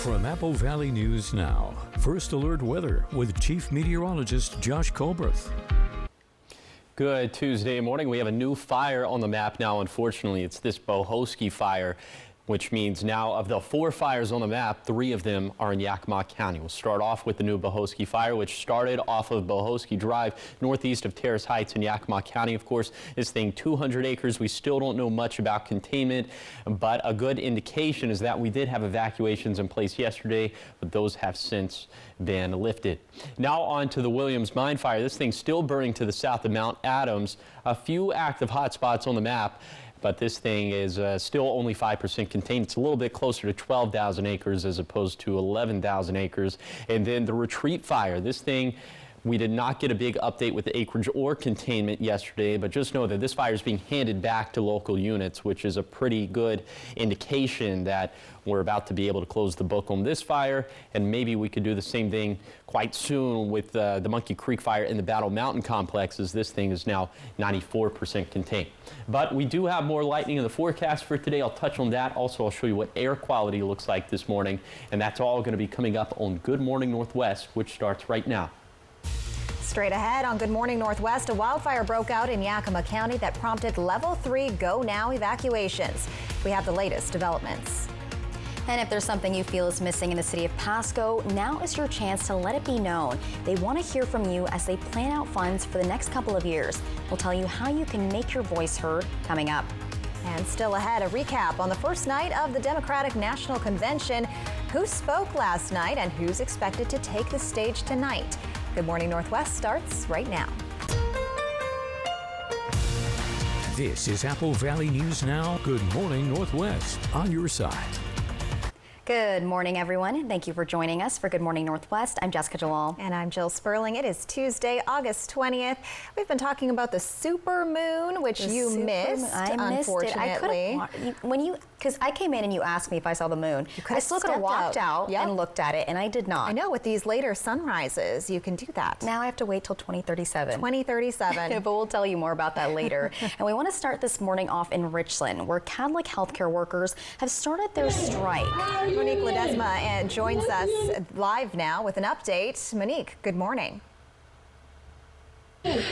From Apple Valley News Now, First Alert Weather with Chief Meteorologist Josh Colberth. Good Tuesday morning. We have a new fire on the map now. Unfortunately, it's this Bohosky fire, which means now of the 4 fires on the map, 3 of them are in Yakima County. We'll start off with the new Bohosky fire, which started off of Bohosky Drive, northeast of Terrace Heights in Yakima County. Of course, this thing 200 acres. We still don't know much about containment, but a good indication is that we did have evacuations in place yesterday, but those have since been lifted. Now on to the Williams Mine fire. This thing's still burning to the south of Mount Adams. A few active hotspots on the map, but this thing is still only 5% contained. It's a little bit closer to 12,000 acres as opposed to 11,000 acres. And then the Retreat fire. This thing, we did not get a big update with the acreage or containment yesterday, but just know that this fire is being handed back to local units, which is a pretty good indication that we're about to be able to close the book on this fire, and maybe we could do the same thing quite soon with the Monkey Creek fire in the Battle Mountain complexes. This thing is now 94% contained. But we do have more lightning in the forecast for today. I'll touch on that. Also, I'll show you what air quality looks like this morning, and that's all going to be coming up on Good Morning Northwest, which starts right now. Straight ahead on Good Morning Northwest, a wildfire broke out in Yakima County that prompted level 3 go now evacuations. We have the latest developments. And if there's something you feel is missing in the city of Pasco, now is your chance to let it be known. They want to hear from you as they plan out funds for the next couple of years. We'll tell you how you can make your voice heard coming up. And still ahead, a recap on the first night of the Democratic National Convention. Who spoke last night and who's expected to take the stage tonight? Good Morning Northwest starts right now. This is Apple Valley News Now. Good Morning Northwest on your side. Good morning, everyone. Thank you for joining us for Good Morning Northwest. I'm Jessica Jalal. And I'm Jill Sperling. It is Tuesday, August 20th. We've been talking about the super moon, which you missed, unfortunately. Because I came in and you asked me if I saw the moon. I still could have walked out and looked at it, and I did not. I know, with these later sunrises, you can do that. Now I have to wait till 2037. 2037. But we'll tell you more about that later. And we want to start this morning off in Richland, where Catholic healthcare workers have started their strike. Monique Ledesma joins us live now with an update. Monique, good morning.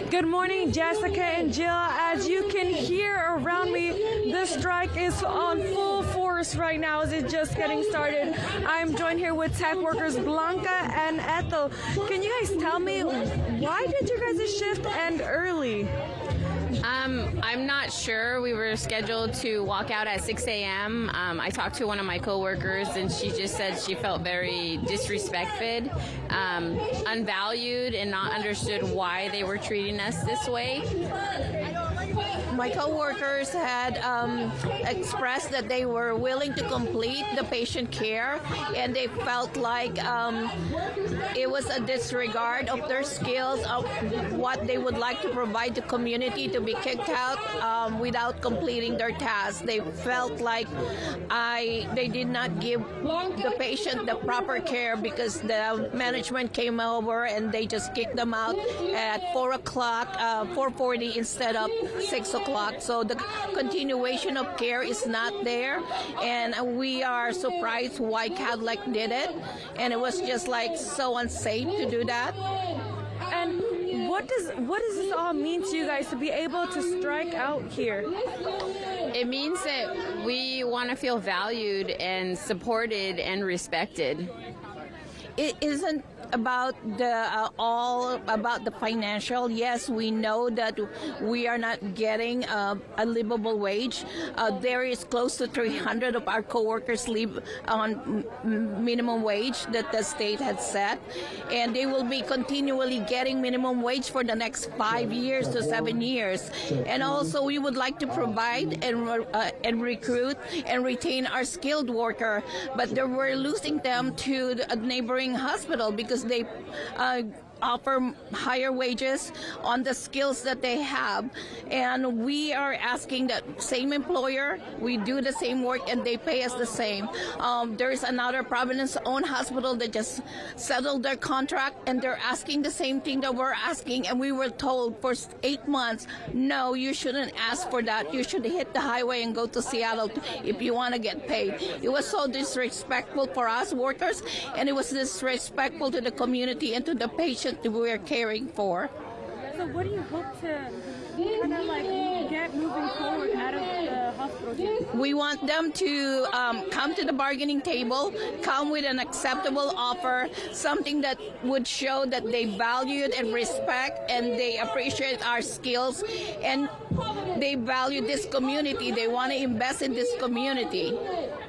Good morning, Jessica and Jill. As you can hear around me, the strike is on full force right now as it's just getting started. I'm joined here with tech workers Blanca and Ethel. Can you guys tell me, why did your guys' shift end early? I'm not sure. We were scheduled to walk out at 6 a.m. I talked to one of my coworkers, and she just said she felt very disrespected, unvalued, and not understood why they were treating us this way. My coworkers had expressed that they were willing to complete the patient care, and they felt like it was a disregard of their skills, of what they would like to provide to community, to be kicked out without completing their tasks. They felt like they did not give the patient the proper care because the management came over and they just kicked them out at 4 o'clock, 4:40 instead of 6 o'clock. So the continuation of care is not there, and we are surprised why Cadillac did it, and it was just like so unsafe to do that. And what does this all mean to you guys to be able to strike out here? It means that we want to feel valued and supported and respected. It isn't about all about the financial. Yes, we know that we are not getting a livable wage. There is close to 300 of our coworkers live on minimum wage that the state had set, and they will be continually getting minimum wage for the next 5 years to 7 years. And also, we would like to provide and recruit and retain our skilled worker, but we're losing them to a neighboring hospital because they offer higher wages on the skills that they have. And we are asking that same employer, we do the same work and they pay us the same. There's another Providence-owned hospital that just settled their contract and they're asking the same thing that we're asking. And we were told for 8 months, no, you shouldn't ask for that. You should hit the highway and go to Seattle if you want to get paid. It was so disrespectful for us workers, and it was disrespectful to the community and to the patient that we are caring for. So what do you hope to kind of like get moving forward out of the hospital here? We want them to come to the bargaining table, come with an acceptable offer, something that would show that they value and respect and they appreciate our skills and they value this community. They want to invest in this community.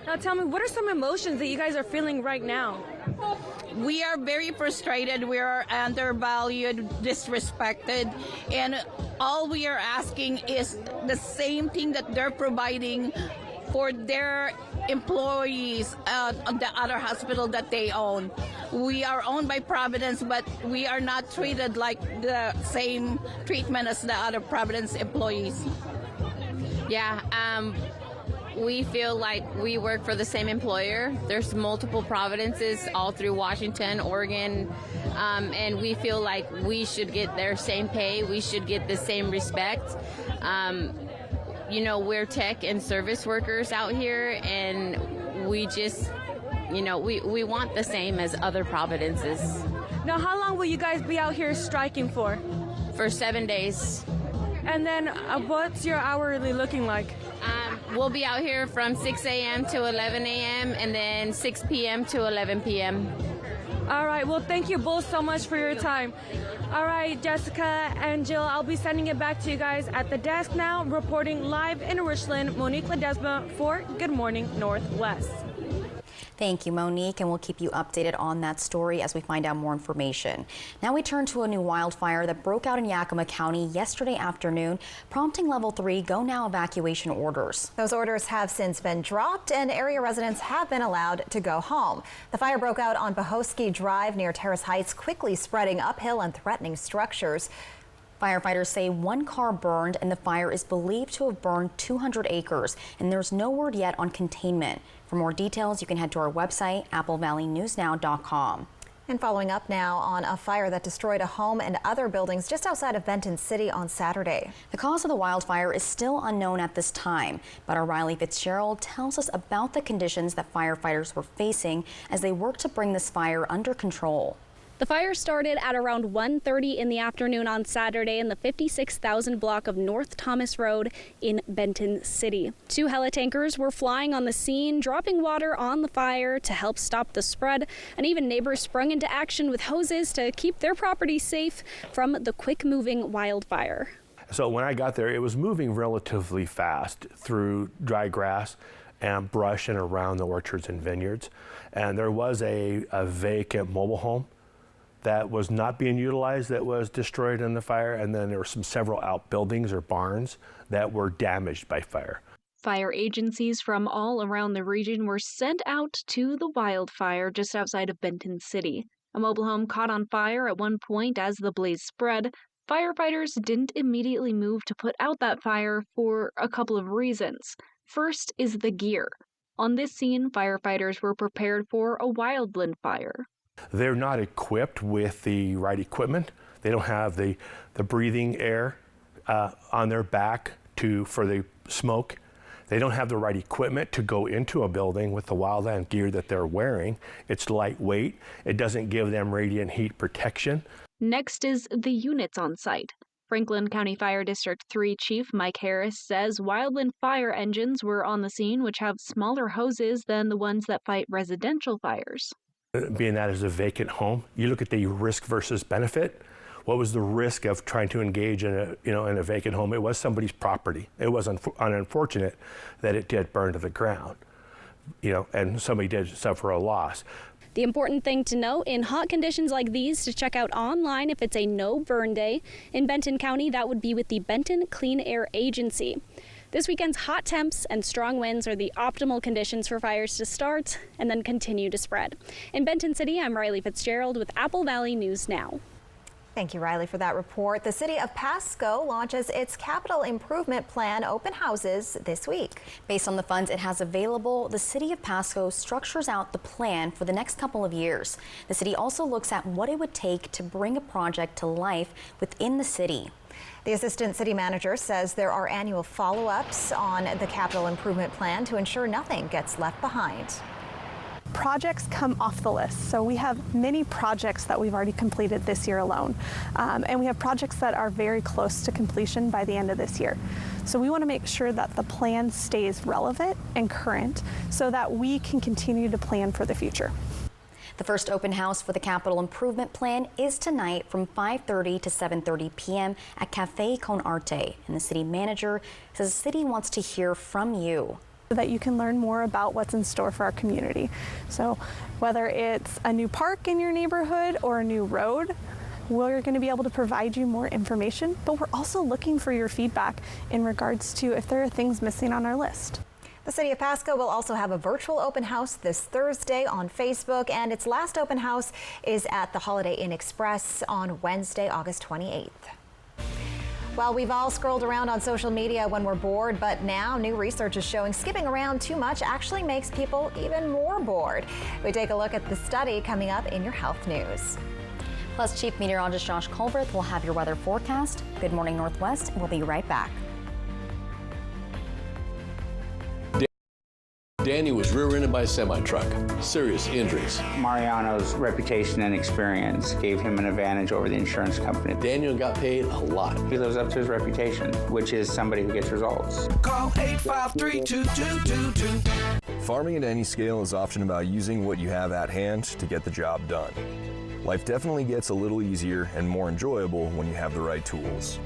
Now tell me, what are some emotions that you guys are feeling right now? We are very frustrated. We are undervalued, disrespected, and all we are asking is the same thing that they're providing for their employees of the other hospital that they own. We are owned by Providence, but we are not treated like the same treatment as the other Providence employees. Yeah, we feel like we work for the same employer. There's multiple Providences all through Washington, Oregon, and we feel like we should get their same pay. We should get the same respect. You know, we're tech and service workers out here, and we just, you know, we want the same as other Providences. Now, how long will you guys be out here striking for? For 7 days. And then what's your hourly looking like? We'll be out here from 6 a.m. to 11 a.m. and then 6 p.m. to 11 p.m. All right. Well, thank you both so much for your time. All right, Jessica and Jill, I'll be sending it back to you guys at the desk now. Reporting live in Richland, Monique Ledesma for Good Morning Northwest. Thank you, Monique, and we'll keep you updated on that story as we find out more information. Now we turn to a new wildfire that broke out in Yakima County yesterday afternoon, prompting level 3 go now evacuation orders. Those orders have since been dropped and area residents have been allowed to go home. The fire broke out on Bohosky Drive near Terrace Heights, quickly spreading uphill and threatening structures. Firefighters say one car burned and the fire is believed to have burned 200 acres, and there's no word yet on containment. For more details, you can head to our website, applevalleyNewsNow.com. And following up now on a fire that destroyed a home and other buildings just outside of Benton City on Saturday. The cause of the wildfire is still unknown at this time, but our Riley Fitzgerald tells us about the conditions that firefighters were facing as they worked to bring this fire under control. The fire started at around 1:30 in the afternoon on Saturday in the 56,000 block of North Thomas Road in Benton City. 2 heli-tankers were flying on the scene, dropping water on the fire to help stop the spread, and even neighbors sprung into action with hoses to keep their property safe from the quick-moving wildfire. So when I got there, it was moving relatively fast through dry grass and brush and around the orchards and vineyards. And there was a vacant mobile home that was not being utilized that was destroyed in the fire, and then there were several outbuildings or barns that were damaged by fire. Fire agencies from all around the region were sent out to the wildfire just outside of Benton City. A mobile home caught on fire at one point as the blaze spread. Firefighters didn't immediately move to put out that fire for a couple of reasons. First is the gear. On this scene, firefighters were prepared for a wildland fire. They're not equipped with the right equipment. They don't have the breathing air on their back for the smoke. They don't have the right equipment to go into a building with the wildland gear that they're wearing. It's lightweight. It doesn't give them radiant heat protection. Next is the units on site. Franklin County Fire District 3 Chief Mike Harris says wildland fire engines were on the scene, which have smaller hoses than the ones that fight residential fires. Being that as a vacant home, you look at the risk versus benefit. What was the risk of trying to engage in a vacant home? It was somebody's property. It was unfortunate that it did burn to the ground, and somebody did suffer a loss. The important thing to note in hot conditions like these to check out online if it's a no burn day. In Benton County, that would be with the Benton Clean Air Agency. This weekend's hot temps and strong winds are the optimal conditions for fires to start and then continue to spread. In Benton City, I'm Riley Fitzgerald with Apple Valley News Now. Thank you, Riley, for that report. The city of Pasco launches its capital improvement plan open houses this week. Based on the funds it has available, the city of Pasco structures out the plan for the next couple of years. The city also looks at what it would take to bring a project to life within the city. The assistant city manager says there are annual follow-ups on the capital improvement plan to ensure nothing gets left behind. Projects come off the list. So we have many projects that we've already completed this year alone. And we have projects that are very close to completion by the end of this year. So we want to make sure that the plan stays relevant and current so that we can continue to plan for the future. The first open house for the capital improvement plan is tonight from 5:30 to 7:30 p.m. at Cafe Con Arte. And the city manager says the city wants to hear from you, so that you can learn more about what's in store for our community. So whether it's a new park in your neighborhood or a new road, we're going to be able to provide you more information, but we're also looking for your feedback in regards to if there are things missing on our list. The city of Pasco will also have a virtual open house this Thursday on Facebook, and its last open house is at the Holiday Inn Express on Wednesday, August 28th. Well, we've all scrolled around on social media when we're bored, but now new research is showing skipping around too much actually makes people even more bored. We take a look at the study coming up in your health news. Plus, Chief Meteorologist Josh Colbert will have your weather forecast. Good Morning Northwest. We'll be right back. Danny was rear-ended by a semi-truck. Serious injuries. Mariano's reputation and experience gave him an advantage over the insurance company. Daniel got paid a lot. He lives up to his reputation, which is somebody who gets results. Call 853-2222. Farming at any scale is often about using what you have at hand to get the job done. Life definitely gets a little easier and more enjoyable when you have the right tools.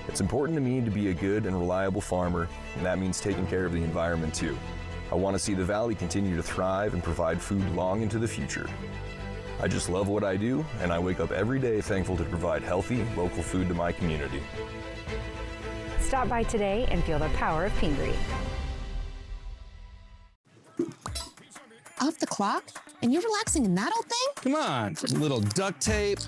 It's important to me to be a good and reliable farmer, and that means taking care of the environment too. I want to see the valley continue to thrive and provide food long into the future. I just love what I do, and I wake up every day thankful to provide healthy, local food to my community. Stop by today and feel the power of Pingree. Off the clock? And you're relaxing in that old thing? Come on, a little duct tape.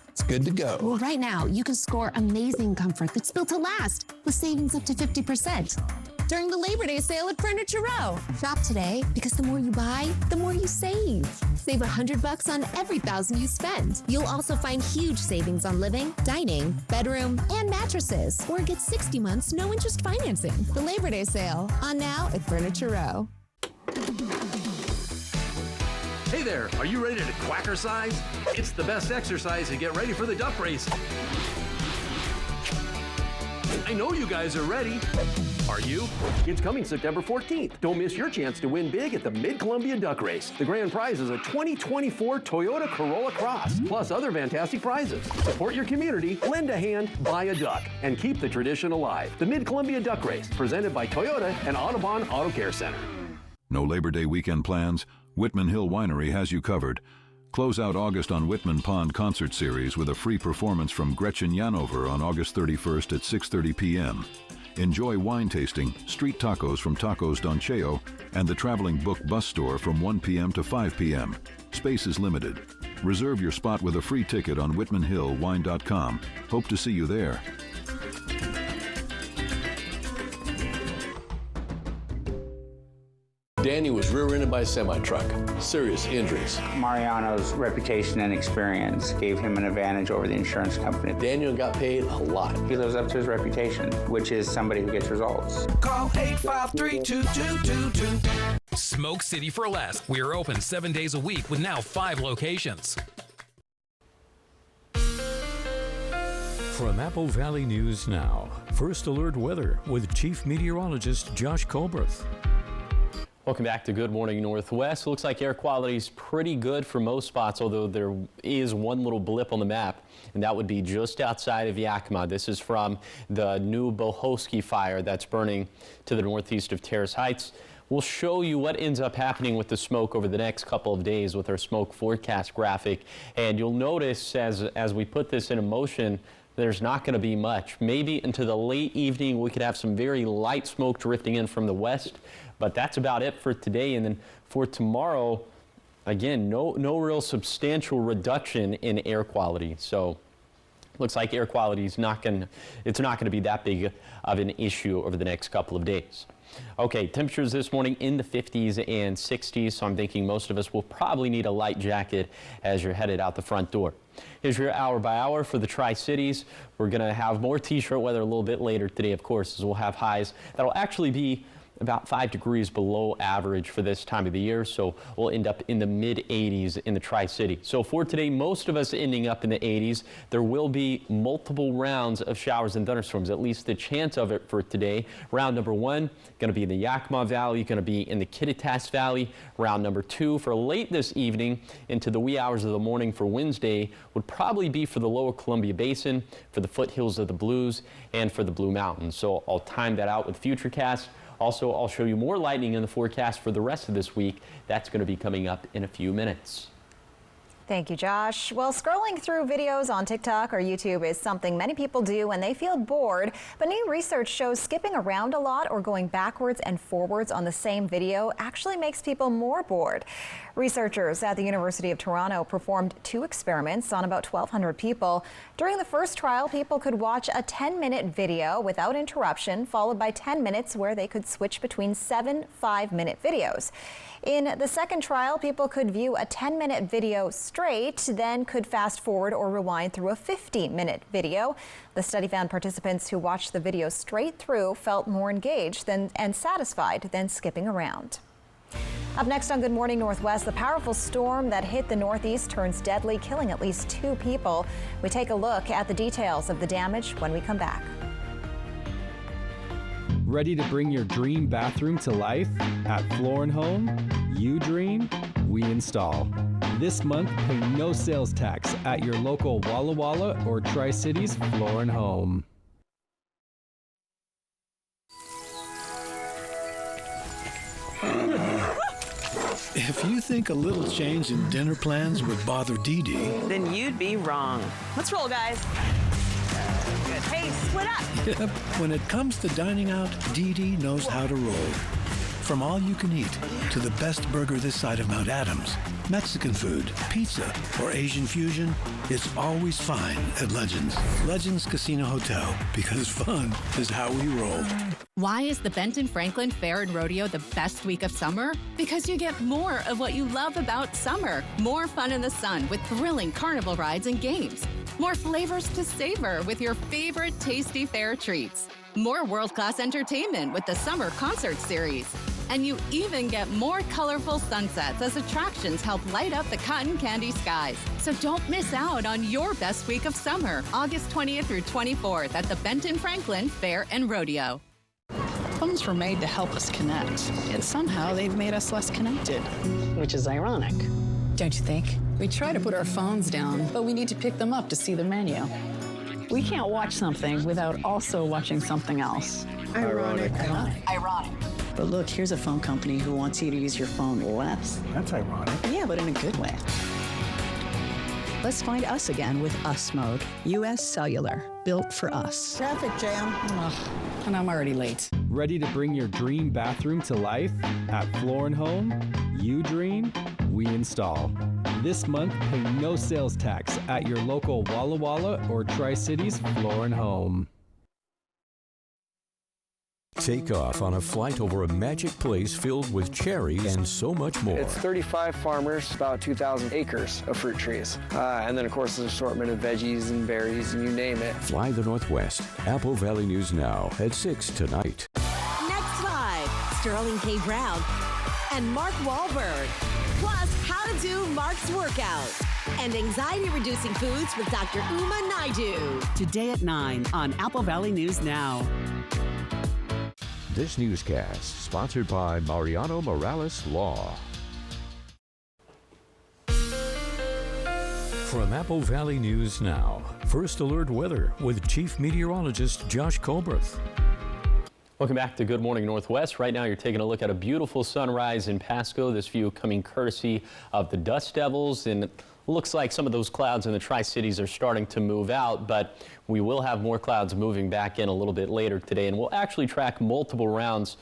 It's good to go. Well, right now, you can score amazing comfort that's built to last with savings up to 50%. During the Labor Day sale at Furniture Row. Shop today because the more you buy, the more you save. Save $100 on every $1,000 you spend. You'll also find huge savings on living, dining, bedroom, and mattresses. Or get 60 months no interest financing. The Labor Day sale on now at Furniture Row. Hey there, are you ready to quackercise? It's the best exercise to get ready for the duck race. I know you guys are ready. Are you? It's coming September 14th. Don't miss your chance to win big at the Mid-Columbia Duck Race. The grand prize is a 2024 Toyota Corolla Cross, plus other fantastic prizes. Support your community, lend a hand, buy a duck, and keep the tradition alive. The Mid-Columbia Duck Race, presented by Toyota and Audubon Auto Care Center. No Labor Day weekend plans? Whitman Hill Winery has you covered. Close out August on Whitman Pond Concert Series with a free performance from Gretchen Janover on August 31st at 6:30 p.m. Enjoy wine tasting, street tacos from Tacos Don Cheo, and the traveling book bus store from 1 p.m. to 5 p.m. Space is limited. Reserve your spot with a free ticket on WhitmanHillWine.com. Hope to see you there. Danny was rear-ended by a semi-truck. Serious injuries. Mariano's reputation and experience gave him an advantage over the insurance company. Daniel got paid a lot. He lives up to his reputation, which is somebody who gets results. Call 853-2222. Smoke City for Less. We are open 7 days a week with now 5 locations. From Apple Valley News Now, First Alert Weather with Chief Meteorologist Josh Colbert. Welcome back to Good Morning Northwest. Looks like air quality is pretty good for most spots, although there is one little blip on the map, and that would be just outside of Yakima. This is from the new Bohosky fire that's burning to the northeast of Terrace Heights. We'll show you what ends up happening with the smoke over the next couple of days with our smoke forecast graphic. And you'll notice as we put this into motion, there's not going to be much. Maybe into the late evening, we could have some very light smoke drifting in from the west. But that's about it for today. And then for tomorrow, again, no real substantial reduction in air quality. So looks like air quality is not going to be that big of an issue over the next couple of days. Okay, temperatures this morning in the 50s and 60s, so I'm thinking most of us will probably need a light jacket as you're headed out the front door. Here's your hour by hour for the Tri-Cities. We're going to have more t-shirt weather a little bit later today, of course, as we'll have highs that'll actually be about 5 degrees below average for this time of the year, so we'll end up in the mid-80s in the Tri-City. So for today, most of us ending up in the 80s. There will be multiple rounds of showers and thunderstorms, at least the chance of it for today. Round number 1 going to be in the Yakima Valley, going to be in the Kittitas Valley. Round number 2 for late this evening into the wee hours of the morning for Wednesday would probably be for the lower Columbia Basin, for the foothills of the Blues, and for the Blue Mountains. So I'll time that out with Futurecast. Also, I'll show you more lightning in the forecast for the rest of this week. That's going to be coming up in a few minutes. Thank you, Josh. Well, scrolling through videos on TikTok or YouTube is something many people do when they feel bored, but new research shows skipping around a lot or going backwards and forwards on the same video actually makes people more bored. Researchers at the University of Toronto performed 2 experiments on about 1,200 people. During the first trial, people could watch a 10-minute video without interruption, followed by 10 minutes where they could switch between 7 5-minute videos. In the second trial, people could view a 10-minute video straight, then could fast forward or rewind through a 50-minute video. The study found participants who watched the video straight through felt more engaged and satisfied than skipping around. Up next on Good Morning Northwest, the powerful storm that hit the Northeast turns deadly, killing at least 2 people. We take a look at the details of the damage when we come back. Ready to bring your dream bathroom to life? At Floor & Home, you dream, we install. This month, pay no sales tax at your local Walla Walla or Tri-Cities Floor & Home. If you think a little change in dinner plans would bother Dee Dee, then you'd be wrong. Let's roll, guys. Good. Hey, split up. yep, when it comes to dining out, Dee Dee knows how to roll. From all you can eat to the best burger this side of Mount Adams, Mexican food, pizza, or Asian fusion, it's always fine at Legends. Legends Casino Hotel, because fun is how we roll. Why is the Benton Franklin Fair and Rodeo the best week of summer? Because you get more of what you love about summer. More fun in the sun with thrilling carnival rides and games. More flavors to savor with your favorite tasty fair treats. More world-class entertainment with the Summer Concert Series. And you even get more colorful sunsets as attractions help light up the cotton candy skies. So don't miss out on your best week of summer, August 20th through 24th at the Benton Franklin Fair and Rodeo. Phones were made to help us connect, yet somehow they've made us less connected. Which is ironic. Don't you think? We try to put our phones down, but we need to pick them up to see the menu. We can't watch something without also watching something else. Ironic. Ironic. But look, here's a phone company who wants you to use your phone less. That's ironic. Yeah, but in a good way. Let's find us again with Us Mode. U.S. Cellular, built for us. Traffic jam. Ugh, and I'm already late. Ready to bring your dream bathroom to life? At Floor & Home, you dream, we install. This month, pay no sales tax at your local Walla Walla or Tri-Cities Floor & Home. Take off on a flight over a magic place filled with cherries and so much more. It's 35 farmers, about 2,000 acres of fruit trees. And then, of course, an assortment of veggies and berries and you name it. Fly the Northwest. Apple Valley News Now at 6 tonight. Next 5, Sterling K. Brown and Mark Wahlberg. Plus, how to do Mark's workout. And anxiety-reducing foods with Dr. Uma Naidu. Today at 9 on Apple Valley News Now. This newscast sponsored by Mariano Morales Law. From Apple Valley News Now, First Alert Weather with Chief Meteorologist Josh Colbert. Welcome back to Good Morning Northwest. Right now you're taking a look at a beautiful sunrise in Pasco. This view coming courtesy of the Dust Devils, and it looks like some of those clouds in the Tri-Cities are starting to move out, but we will have more clouds moving back in a little bit later today, and we'll actually track multiple rounds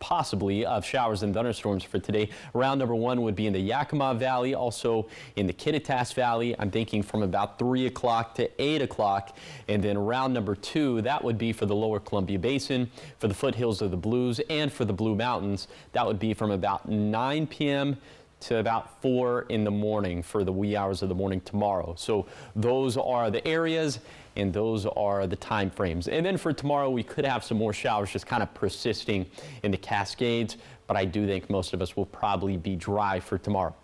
possibly of showers and thunderstorms for today. Round number 1 would be in the Yakima Valley, also in the Kittitas Valley. I'm thinking from about 3 o'clock to 8 o'clock. And then round number 2, that would be for the lower Columbia Basin, for the foothills of the Blues, and for the Blue Mountains. That would be from about 9 p.m. to about 4 in the morning for the wee hours of the morning tomorrow. So those are the areas and those are the time frames. And then for tomorrow, we could have some more showers just kind of persisting in the Cascades, but I do think most of us will probably be dry for tomorrow.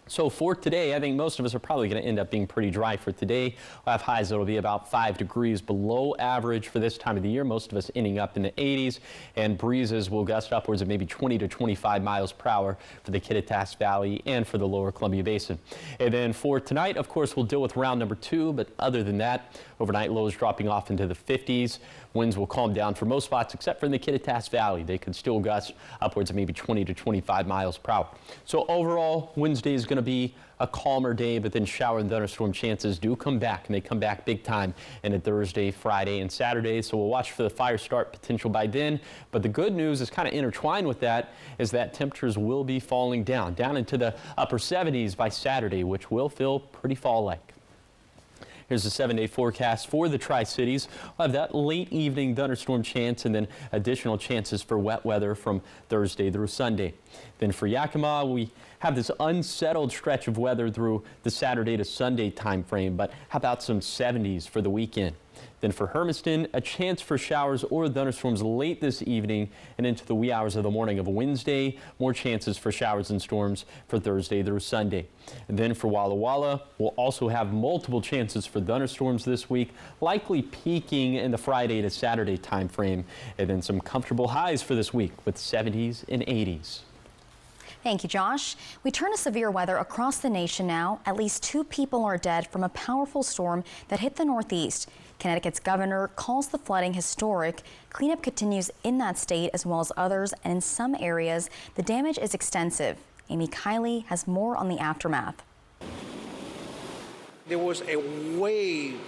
So for today, I think most of us are probably going to end up being pretty dry for today. We'll have highs that will be about 5 degrees below average for this time of the year, most of us ending up in the 80s, and breezes will gust upwards of maybe 20 to 25 miles per hour for the Kittitas Valley and for the lower Columbia Basin. And then for tonight, of course, we'll deal with round number 2, but other than that, overnight lows dropping off into the 50s. Winds will calm down for most spots except for in the Kittitas Valley. They could still gust upwards of maybe 20 to 25 miles per hour. So overall, Wednesday is going to be a calmer day, but then shower and thunderstorm chances do come back, and they come back big time in Thursday, Friday, and Saturday. So we'll watch for the fire start potential by then. But the good news is kind of intertwined with that is that temperatures will be falling down into the upper 70s by Saturday, which will feel pretty fall-like. Here's the 7-day forecast for the Tri-Cities. We'll have that late evening thunderstorm chance and then additional chances for wet weather from Thursday through Sunday. Then for Yakima, we have this unsettled stretch of weather through the Saturday to Sunday time frame, but how about some 70s for the weekend? Then for Hermiston, a chance for showers or thunderstorms late this evening and into the wee hours of the morning of Wednesday. More chances for showers and storms for Thursday through Sunday. And then for Walla Walla, we'll also have multiple chances for thunderstorms this week, likely peaking in the Friday to Saturday time frame. And then some comfortable highs for this week with 70s and 80s. Thank you, Josh. We turn to severe weather across the nation now. At least 2 people are dead from a powerful storm that hit the Northeast. Connecticut's governor calls the flooding historic. Cleanup continues in that state as well as others, and in some areas, the damage is extensive. Amy Kiley has more on the aftermath. There was a wave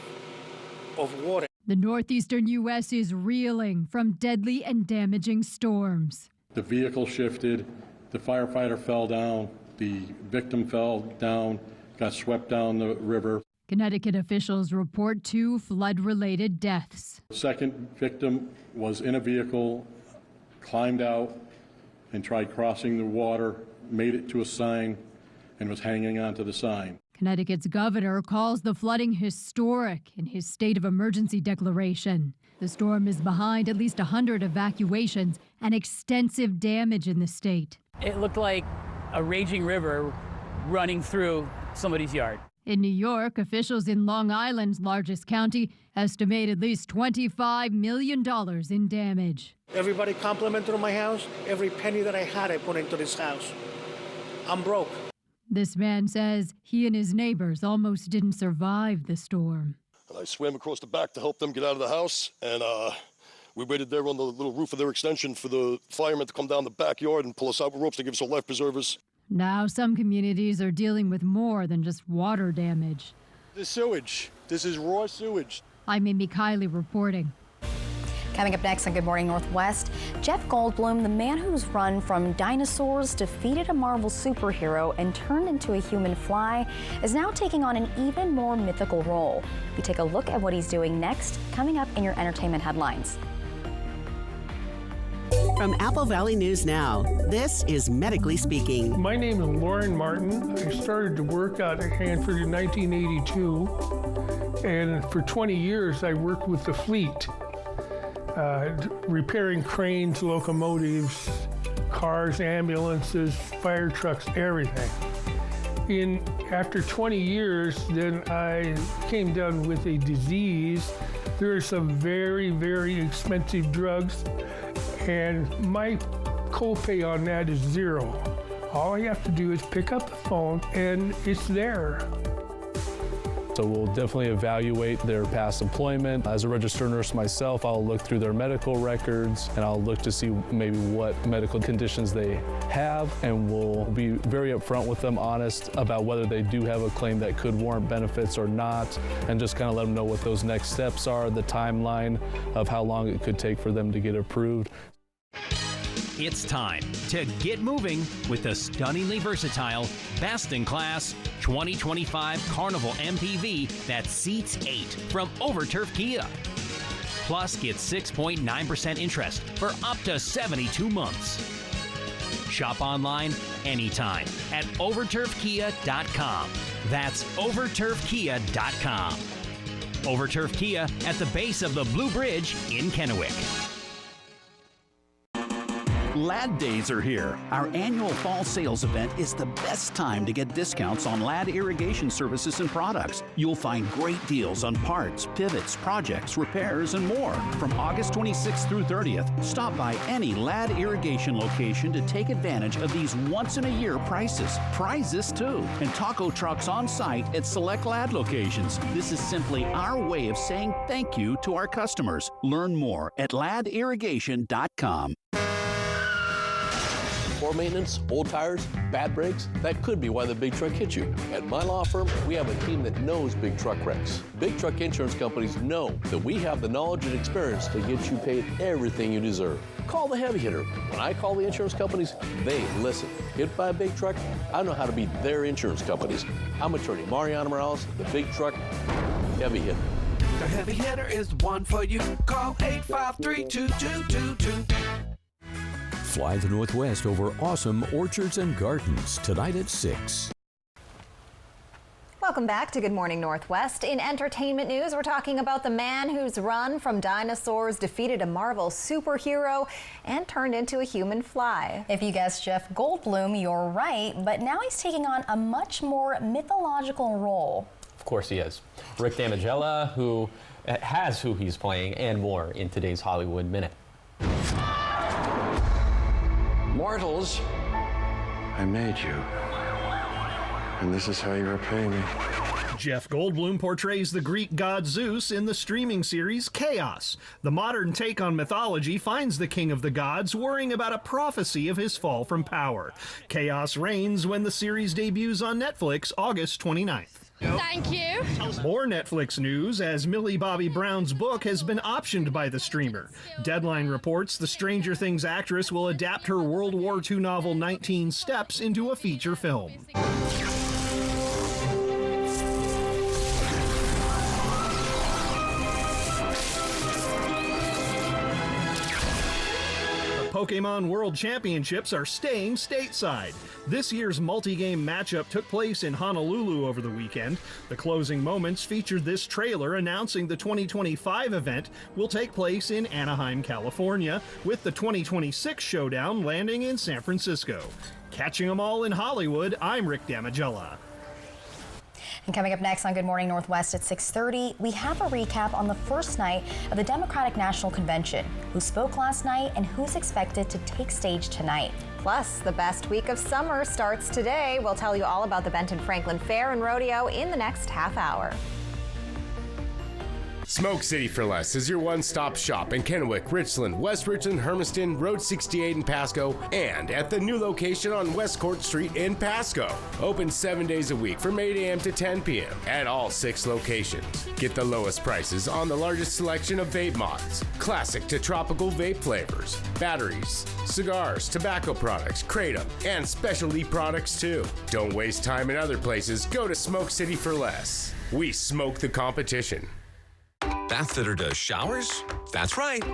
of water. The northeastern U.S. is reeling from deadly and damaging storms. The vehicle shifted, the firefighter fell down, the victim fell down, got swept down the river. Connecticut officials report 2 flood-related deaths. The second victim was in a vehicle, climbed out and tried crossing the water, made it to a sign, and was hanging onto the sign. Connecticut's governor calls the flooding historic in his state of emergency declaration. The storm is behind at least 100 evacuations and extensive damage in the state. It looked like a raging river running through somebody's yard. In New York, officials in Long Island's largest county estimate at least $25 million in damage. Everybody complimented on my house. Every penny that I had, I put into this house. I'm broke. This man says he and his neighbors almost didn't survive the storm. I swam across the back to help them get out of the house, and we waited there on the little roof of their extension for the firemen to come down the backyard and pull us out with ropes to give us our life preservers. Now some communities are dealing with more than just water damage. The sewage. This is raw sewage. I'm Amy Kiley reporting. Coming up next on Good Morning Northwest, Jeff Goldblum, the man who's run from dinosaurs, defeated a Marvel superhero, and turned into a human fly, is now taking on an even more mythical role. We take a look at what he's doing next, coming up in your entertainment headlines. From Apple Valley News Now, this is Medically Speaking. My name is Lauren Martin. I started to work out at Hanford in 1982, and for 20 years I worked with the fleet, repairing cranes, locomotives, cars, ambulances, fire trucks, everything. After 20 years, then I came down with a disease. There are some very, very expensive drugs, and my copay on that is $0. All I have to do is pick up the phone, and it's there. So we'll definitely evaluate their past employment. As a registered nurse myself, I'll look through their medical records and I'll look to see maybe what medical conditions they have, and we'll be very upfront with them, honest about whether they do have a claim that could warrant benefits or not, and just kind of let them know what those next steps are, the timeline of how long it could take for them to get approved. It's time to get moving with the stunningly versatile, best-in-class 2025 Carnival MPV that seats 8 from Overturf Kia. Plus, get 6.9% interest for up to 72 months. Shop online anytime at overturfkia.com. That's overturfkia.com. Overturf Kia at the base of the Blue Bridge in Kennewick. Lad Days are here. Our annual fall sales event is the best time to get discounts on Lad irrigation services and products. You'll find great deals on parts, pivots, projects, repairs, and more. From August 26th through 30th, stop by any Lad irrigation location to take advantage of these once-in-a-year prices. Prizes, too, and taco trucks on site at select Lad locations. This is simply our way of saying thank you to our customers. Learn more at ladirrigation.com. Poor maintenance, old tires, bad brakes, that could be why the big truck hit you. At my law firm, we have a team that knows big truck wrecks. Big truck insurance companies know that we have the knowledge and experience to get you paid everything you deserve. Call the heavy hitter. When I call the insurance companies, they listen. Hit by a big truck, I know how to be their insurance companies. I'm attorney Mariano Morales, the big truck heavy hitter. The heavy hitter is the one for you. Call 853-2222. Fly the Northwest over awesome orchards and gardens tonight at 6. Welcome back to Good Morning Northwest. In entertainment news, we're talking about the man whose run from dinosaurs defeated a Marvel superhero and turned into a human fly. If you guessed Jeff Goldblum, you're right, but now he's taking on a much more mythological role. Of course he is. Rick Damigella, who has who he's playing, and more in today's Hollywood Minute. Mortals, I made you, and this is how you repay me. Jeff Goldblum portrays the Greek god Zeus in the streaming series Chaos. The modern take on mythology finds the king of the gods worrying about a prophecy of his fall from power. Chaos reigns when the series debuts on Netflix August 29th. Thank you. More Netflix news as Millie Bobby Brown's book has been optioned by the streamer. Deadline reports the Stranger Things actress will adapt her World War II novel 19 Steps into a feature film. Pokemon World Championships are staying stateside. This year's multi-game matchup took place in Honolulu over the weekend. The closing moments featured this trailer announcing the 2025 event will take place in Anaheim, California, with the 2026 showdown landing in San Francisco. Catching them all in Hollywood, I'm Rick Damigella. And coming up next on Good Morning Northwest at 6:30, we have a recap on the first night of the Democratic National Convention, who spoke last night and who's expected to take stage tonight. Plus, the best week of summer starts today. We'll tell you all about the Benton Franklin Fair and Rodeo in the next half hour. Smoke City for Less is your one-stop shop in Kennewick, Richland, West Richland, Hermiston, Road 68 in Pasco, and at the new location on West Court Street in Pasco. Open 7 days a week from 8 a.m. to 10 p.m. at all 6 locations. Get the lowest prices on the largest selection of vape mods, classic to tropical vape flavors, batteries, cigars, tobacco products, kratom, and specialty products too. Don't waste time in other places. Go to Smoke City for Less. We smoke the competition. Bathfitter does showers? That's right.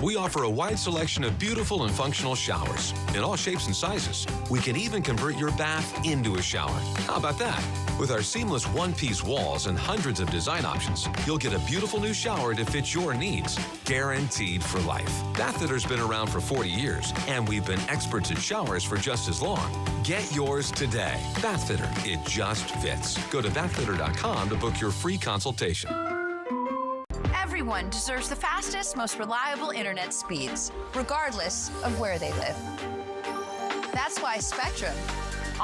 We offer a wide selection of beautiful and functional showers in all shapes and sizes. We can even convert your bath into a shower. How about that? With our seamless one-piece walls and hundreds of design options, you'll get a beautiful new shower to fit your needs, guaranteed for life. Bathfitter's been around for 40 years, and we've been experts at showers for just as long. Get yours today. Bathfitter, it just fits. Go to bathfitter.com to book your free consultation. Everyone deserves the fastest, most reliable internet speeds, regardless of where they live. That's why Spectrum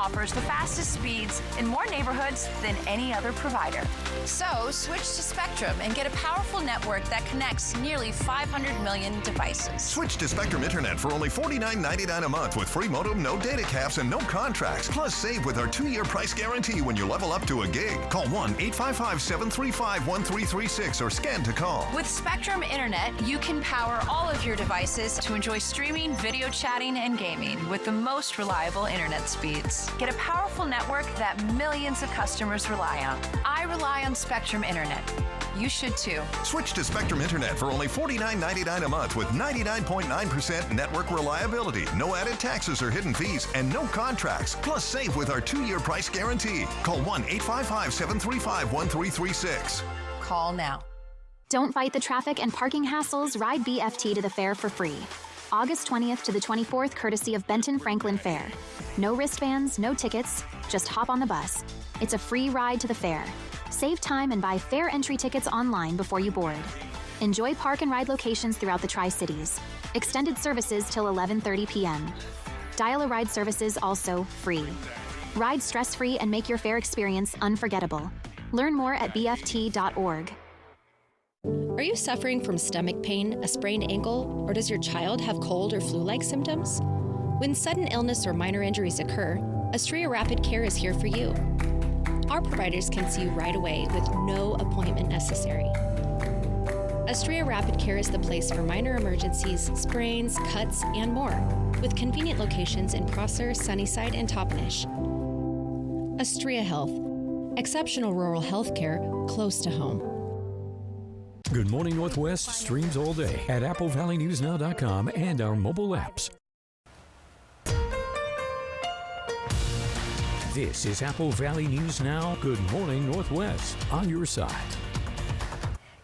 offers the fastest speeds in more neighborhoods than any other provider. So switch to Spectrum and get a powerful network that connects nearly 500 million devices. Switch to Spectrum Internet for only $49.99 a month with free modem, no data caps, and no contracts. Plus, save with our 2-year price guarantee when you level up to a gig. Call 1-855-735-1336 or scan to call. With Spectrum Internet, you can power all of your devices to enjoy streaming, video chatting, and gaming with the most reliable internet speeds. Get a powerful network that millions of customers rely on. I rely on Spectrum Internet. You should too. Switch to Spectrum Internet for only $49.99 a month with 99.9% network reliability, no added taxes or hidden fees, and no contracts. Plus, save with our 2-year price guarantee. Call 1-855-735-1336. Call now. Don't fight the traffic and parking hassles. Ride BFT to the fair for free. August 20th to the 24th, courtesy of Benton Franklin Fair. No wristbands, no tickets, just hop on the bus. It's a free ride to the fair. Save time and buy fair entry tickets online before you board. Enjoy park and ride locations throughout the Tri-Cities. Extended services till 11:30 p.m. Dial-A-Ride services also free. Ride stress-free and make your fair experience unforgettable. Learn more at bft.org. Are you suffering from stomach pain, a sprained ankle, or does your child have cold or flu-like symptoms? When sudden illness or minor injuries occur, Astrea Rapid Care is here for you. Our providers can see you right away with no appointment necessary. Astrea Rapid Care is the place for minor emergencies, sprains, cuts, and more, with convenient locations in Prosser, Sunnyside, and Toppenish. Astrea Health, exceptional rural health care close to home. Good Morning Northwest streams all day at AppleValleyNewsNow.com and our mobile apps. This is Apple Valley News Now. Good Morning Northwest on your side.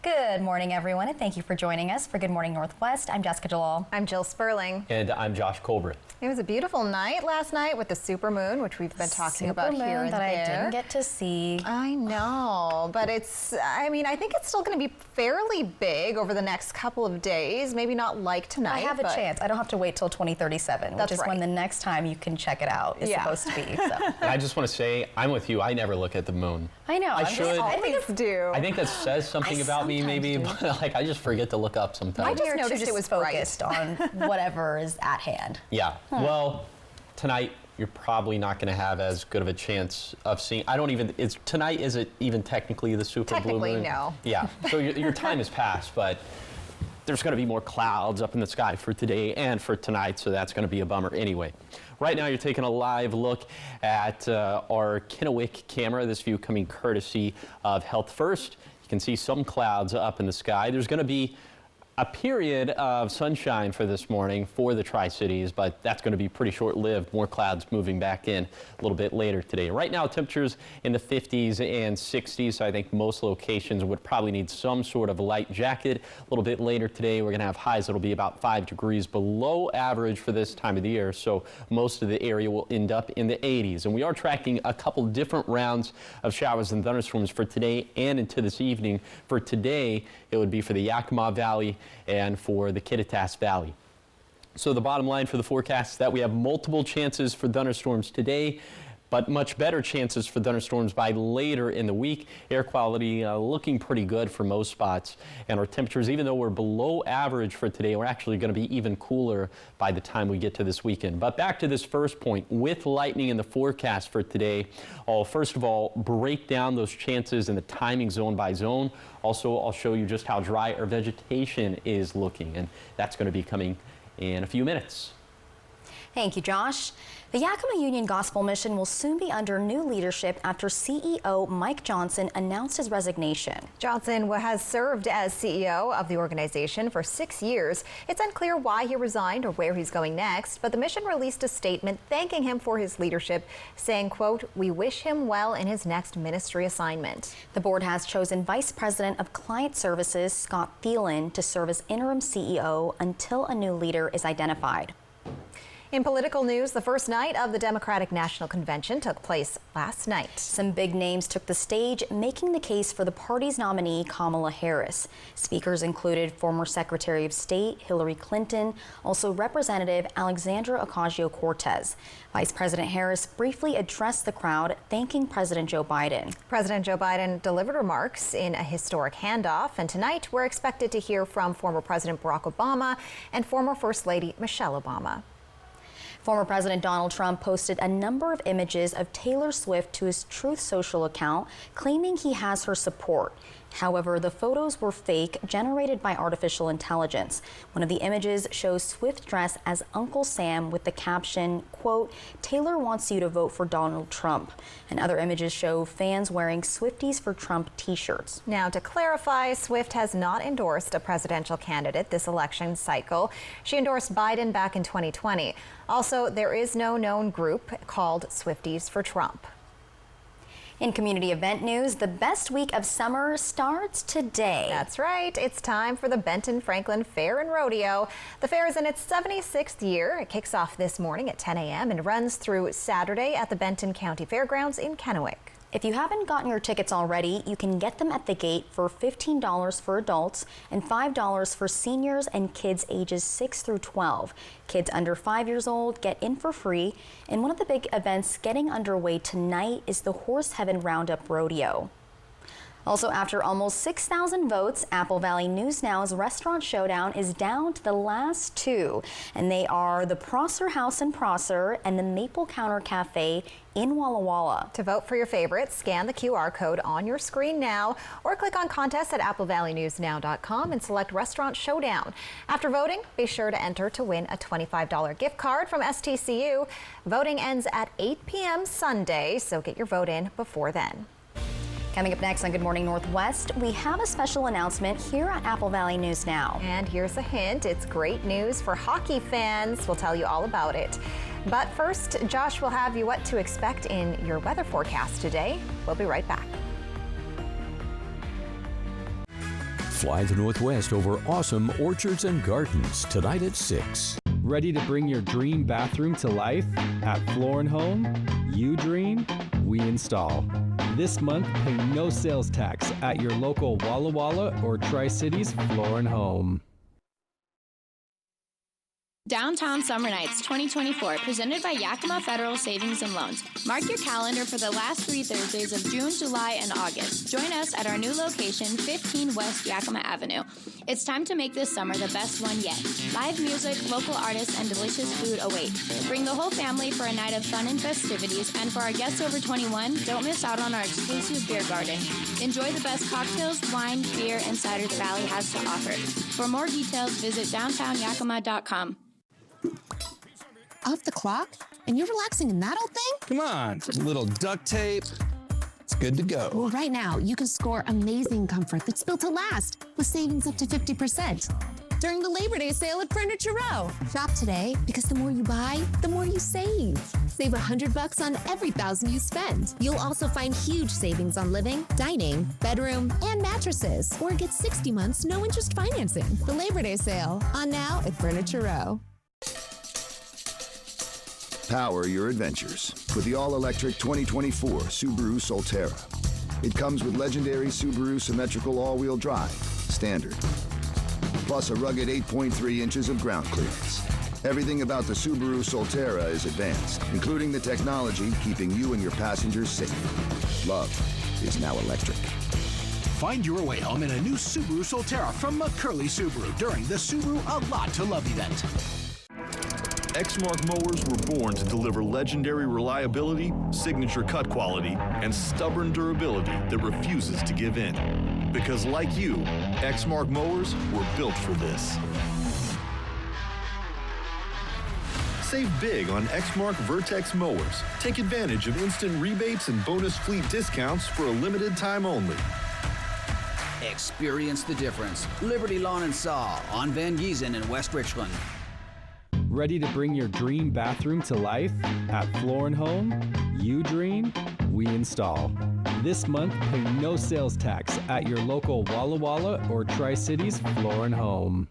Good morning, everyone, and thank you for joining us for Good Morning Northwest. I'm Jessica Jalal. I'm Jill Sperling. And I'm Josh Colbert. It was a beautiful night last night with the supermoon, which we've been talking about here and that there. I didn't get to see. I know, but I think it's still going to be fairly big over the next couple of days. Maybe not like tonight. I have a chance. I don't have to wait till 2037, which is when the next time you can check it out is supposed to be. So. And I just want to say, I'm with you. I never look at the moon. I know. I should. I always do. I think that says something about me, maybe, but I just forget to look up sometimes. I just noticed it was focused on whatever is at hand. Yeah. Well, tonight you're probably not going to have as good of a chance of seeing. Tonight isn't even technically the super blue moon. No. Yeah. So your time has passed, but there's going to be more clouds up in the sky for today and for tonight, so that's going to be a bummer anyway. Right now, you're taking a live look at our Kennewick camera. This view coming courtesy of Health First. You can see some clouds up in the sky. There's going to be a period of sunshine for this morning for the Tri-Cities, but that's going to be pretty short-lived. More clouds moving back in a little bit later today. Right now, temperatures in the 50s and 60s, so I think most locations would probably need some sort of light jacket. A little bit later today, we're going to have highs that'll be about 5 degrees below average for this time of the year, so most of the area will end up in the 80s. And we are tracking a couple different rounds of showers and thunderstorms for today and into this evening. For today, it would be for the Yakima Valley and for the Kittitas Valley. So the bottom line for the forecast is that we have multiple chances for thunderstorms today, but much better chances for thunderstorms by later in the week. Air quality looking pretty good for most spots. And our temperatures, even though we're below average for today, we're actually going to be even cooler by the time we get to this weekend. But back to this first point, with lightning in the forecast for today, I'll first of all break down those chances in the timing zone by zone. Also, I'll show you just how dry our vegetation is looking, and that's going to be coming in a few minutes. Thank you, Josh. The Yakima Union Gospel Mission will soon be under new leadership after CEO Mike Johnson announced his resignation. Johnson has served as CEO of the organization for 6 years. It's unclear why he resigned or where he's going next, but the mission released a statement thanking him for his leadership, saying, quote, "We wish him well in his next ministry assignment." The board has chosen Vice President of Client Services Scott Thielen to serve as interim CEO until a new leader is identified. In political news, the first night of the Democratic National Convention took place last night. Some big names took the stage, making the case for the party's nominee, Kamala Harris. Speakers included former Secretary of State Hillary Clinton, also Representative Alexandra Ocasio-Cortez. Vice President Harris briefly addressed the crowd, thanking President Joe Biden. President Joe Biden delivered remarks in a historic handoff, and tonight we're expected to hear from former President Barack Obama and former First Lady Michelle Obama. Former President Donald Trump posted a number of images of Taylor Swift to his Truth Social account, claiming he has her support. However, the photos were fake, generated by artificial intelligence. One of the images shows Swift dressed as Uncle Sam with the caption, quote, "Taylor wants you to vote for Donald Trump." And other images show fans wearing Swifties for Trump t-shirts. Now, to clarify, Swift has not endorsed a presidential candidate this election cycle. She endorsed Biden back in 2020. Also, there is no known group called Swifties for Trump. In community event news, the best week of summer starts today. That's right. It's time for the Benton Franklin Fair and Rodeo. The fair is in its 76th year. It kicks off this morning at 10 a.m. and runs through Saturday at the Benton County Fairgrounds in Kennewick. If you haven't gotten your tickets already, you can get them at the gate for $15 for adults and $5 for seniors and kids ages 6 through 12. Kids under 5 years old get in for free. And one of the big events getting underway tonight is the Horse Heaven Roundup Rodeo. Also, after almost 6,000 votes, Apple Valley News Now's Restaurant Showdown is down to the last two, and they are the Prosser House in Prosser and the Maple Counter Cafe in Walla Walla. To vote for your favorites, scan the QR code on your screen now or click on contest at applevalleynewsnow.com and select Restaurant Showdown. After voting, be sure to enter to win a $25 gift card from STCU. Voting ends at 8 p.m. Sunday, so get your vote in before then. Coming up next on Good Morning Northwest, we have a special announcement here at Apple Valley News Now. And here's a hint. It's great news for hockey fans. We'll tell you all about it. But first, Josh will have you what to expect in your weather forecast today. We'll be right back. Fly the Northwest over awesome orchards and gardens tonight at 6. Ready to bring your dream bathroom to life? At Floor & Home, you dream, we install. This month, pay no sales tax at your local Walla Walla or Tri-Cities Floor & Home. Downtown Summer Nights 2024, presented by Yakima Federal Savings and Loans. Mark your calendar for the last 3 Thursdays of June, July, and August. Join us at our new location, 15 West Yakima Avenue. It's time to make this summer the best one yet. Live music, local artists, and delicious food await. Bring the whole family for a night of fun and festivities, and for our guests over 21, don't miss out on our exclusive beer garden. Enjoy the best cocktails, wine, beer, and cider the Valley has to offer. For more details, visit downtownyakima.com. Off the clock? And you're relaxing in that old thing? Come on, just a little duct tape. It's good to go. Well, right now, you can score amazing comfort that's built to last with savings up to 50% during the Labor Day sale at Furniture Row. Shop today because the more you buy, the more you save. Save $100 on every $1,000 you spend. You'll also find huge savings on living, dining, bedroom, and mattresses. Or get 60 months no interest financing. The Labor Day sale on now at Furniture Row. Power your adventures with the all-electric 2024 Subaru Solterra. It comes with legendary Subaru symmetrical all-wheel drive, standard, plus a rugged 8.3 inches of ground clearance. Everything about the Subaru Solterra is advanced, including the technology keeping you and your passengers safe. Love is now electric. Find your way home in a new Subaru Solterra from McCurley Subaru during the Subaru A Lot to Love event. Exmark mowers were born to deliver legendary reliability, signature cut quality, and stubborn durability that refuses to give in. Because like you, Exmark mowers were built for this. Save big on Exmark Vertex mowers. Take advantage of instant rebates and bonus fleet discounts for a limited time only. Experience the difference. Liberty Lawn and Saw on Van Giesen in West Richland. Ready to bring your dream bathroom to life? At Floor & Home, you dream, we install. This month, pay no sales tax at your local Walla Walla or Tri-Cities Floor & Home.